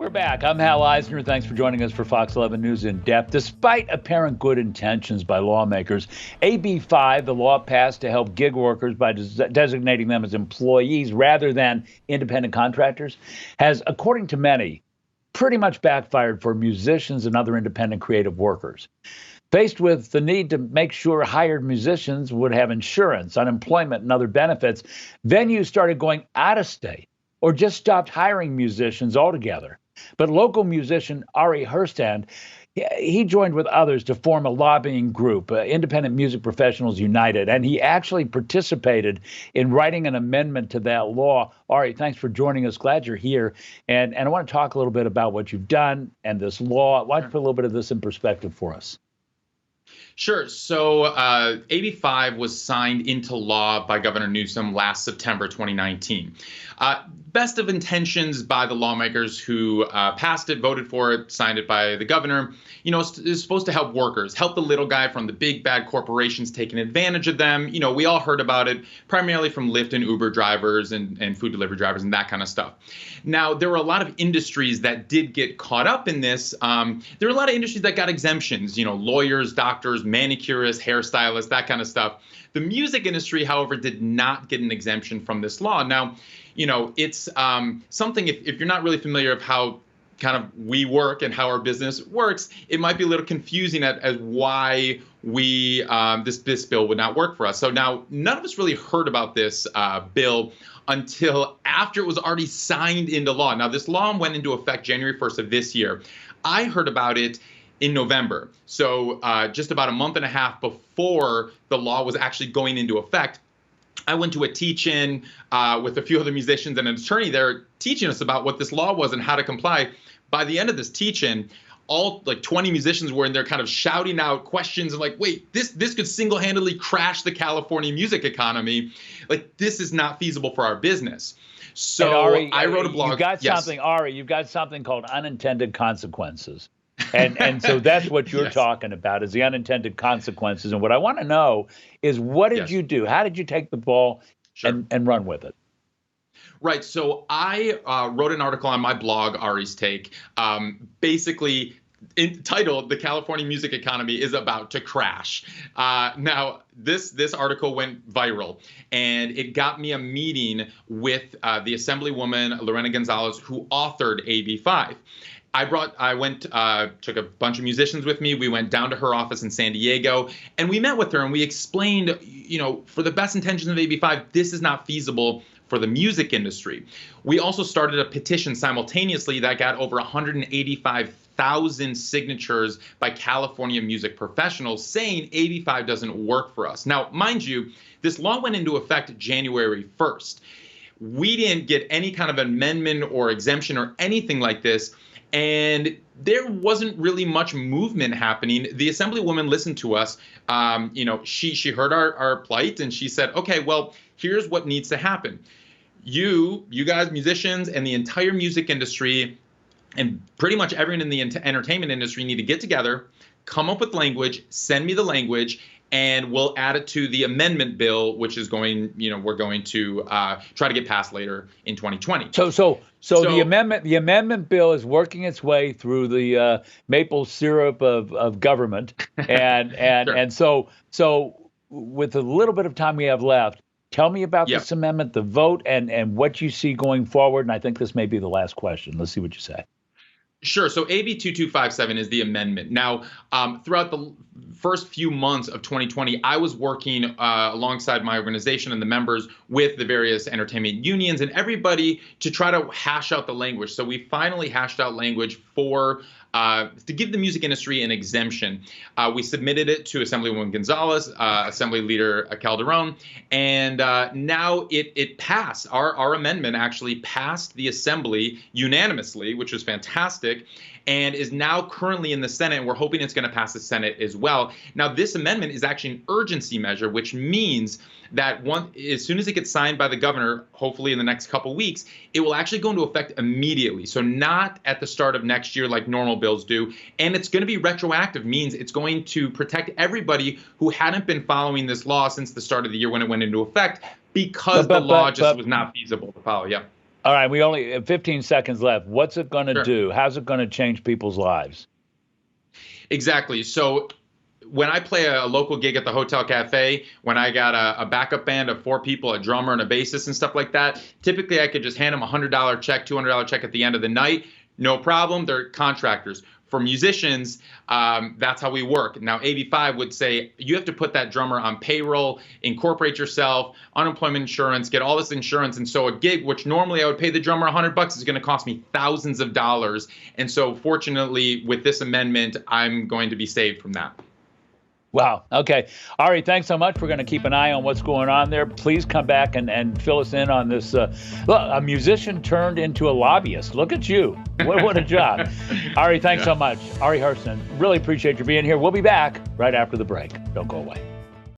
We're back. I'm Hal Eisner. Thanks for joining us for Fox 11 News in Depth. Despite apparent good intentions by lawmakers, AB5, the law passed to help gig workers by designating them as employees rather than independent contractors, has, according to many, pretty much backfired for musicians and other independent creative workers. Faced with the need to make sure hired musicians would have insurance, unemployment, and other benefits, venues started going out of state or just stopped hiring musicians altogether. But local musician Ari Herstand, he joined with others to form a lobbying group, Independent Music Professionals United, and he actually participated in writing an amendment to that law. Ari, thanks for joining us. Glad you're here. And I want to talk a little bit about what you've done and this law. Why don't you put a little bit of this in perspective for us? Sure. So AB5 was signed into law by Governor Newsom last September 2019. Best of intentions by the lawmakers who passed it, voted for it, signed it by the governor. You know, it's supposed to help workers, help the little guy from the big bad corporations taking advantage of them. You know, we all heard about it primarily from Lyft and Uber drivers and food delivery drivers and that kind of stuff. Now, there were a lot of industries that did get caught up in this. There were a lot of industries that got exemptions, you know, lawyers, doctors, manicurists, hairstylists, that kind of stuff. The music industry, however, did not get an exemption from this law. Now, you know, it's something, if you're not really familiar with how kind of we work and how our business works, it might be a little confusing as why we this bill would not work for us. So now none of us really heard about this bill until after it was already signed into law. Now, this law went into effect January 1st of this year. I heard about it in November. So just about a month and a half before the law was actually going into effect, I went to a teach-in with a few other musicians and an attorney there teaching us about what this law was and how to comply. By the end of this teach-in, all like 20 musicians were in there kind of shouting out questions and like, wait, this could single-handedly crash the California music economy. Like, this is not feasible for our business. So Ari, I wrote a blog. You've got something, Ari, you've got something called unintended consequences. And so that's what you're talking about, is the unintended consequences. And what I want to know is, what did you do? How did you take the ball and run with it? Right. So I wrote an article on my blog, Ari's Take, basically entitled "The California Music Economy is About to Crash." Now, this article went viral, and it got me a meeting with the Assemblywoman Lorena Gonzalez, who authored AB5. Took a bunch of musicians with me. We went down to her office in San Diego, and we met with her, and we explained, you know, for the best intentions of AB5, this is not feasible for the music industry. We also started a petition simultaneously that got over 185,000 signatures by California music professionals saying AB5 doesn't work for us. Now, mind you, this law went into effect January 1st. We didn't get any kind of amendment or exemption or anything like this. And there wasn't really much movement happening. The Assemblywoman listened to us. You know, she heard our plight, and she said, okay, well, here's what needs to happen. You guys, musicians, and the entire music industry, and pretty much everyone in the entertainment industry need to get together, come up with language, send me the language, and we'll add it to the amendment bill, which is going, you know, we're going to try to get passed later in 2020. So the amendment bill is working its way through the maple syrup of government, and Sure. and so with a little bit of time we have left, tell me about this amendment, the vote, and what you see going forward. And I think this may be the last question. Let's see what you say. Sure. So AB2257 is the amendment. Now, throughout the first few months of 2020, I was working alongside my organization and the members with the various entertainment unions and everybody to try to hash out the language. So we finally hashed out language for to give the music industry an exemption. We submitted it to Assemblywoman Gonzalez, Assembly Leader Calderon, and now it passed. Our amendment actually passed the Assembly unanimously, which was fantastic, and is now currently in the Senate, and we're hoping it's going to pass the Senate as well. Now, this amendment is actually an urgency measure, which means that as soon as it gets signed by the governor, hopefully in the next couple weeks, it will actually go into effect immediately. So not at the start of next year like normal bills do. And it's going to be retroactive, means it's going to protect everybody who hadn't been following this law since the start of the year when it went into effect, because the law just was not feasible to follow. Yeah. All right, we only have 15 seconds left. What's it going to do? How's it going to change people's lives? Exactly. So when I play a local gig at the Hotel Cafe, when I got a backup band of 4 people, a drummer and a bassist and stuff like that, typically I could just hand them a $100 check, $200 check at the end of the night. No problem. They're contractors. For musicians, that's how we work. Now, AB5 would say you have to put that drummer on payroll, incorporate yourself, unemployment insurance, get all this insurance. And so a gig, which normally I would pay the drummer $100, is going to cost me thousands of dollars. And so fortunately, with this amendment, I'm going to be saved from that. Wow. Okay. Ari, thanks so much. We're going to keep an eye on what's going on there. Please come back and fill us in on this. Look, a musician turned into a lobbyist. Look at you. What a job. Ari, thanks so much. Ari Herstand, really appreciate you being here. We'll be back right after the break. Don't go away.